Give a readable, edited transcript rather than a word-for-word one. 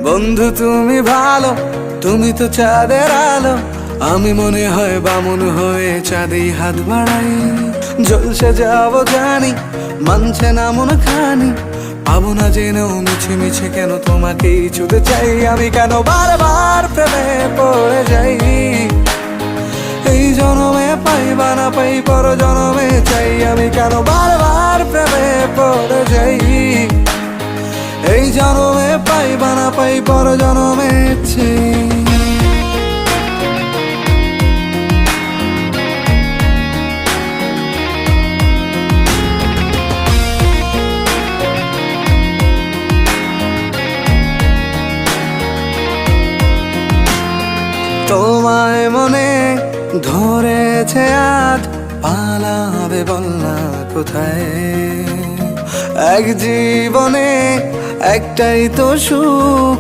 বন্ধু তুমি ভালো, তুমি তো চাঁদের আলো, আমি মনে হয় বামুন হয়ে চাঁদেই হাত বাড়াই। জলসে যাবো জানি, মানছে না মন খানি, পাবো না জেনেও মিছে মিছে কেন তোমাকেই ছুতে চাই। আমি কেন বারবার প্রেমে পড়ে যাই, এই জনমে পাই বা না পাই পর জনমে চাই। আমি কেন বারবার প্রেমে পড়ে যাই, এই জনমে পাই বা না পাই পর জনমে চাই। তোমায় মনে ধরেছে আজ, পালাবে বল না কোথায়। এক জীবনে একটাই তো সুখ,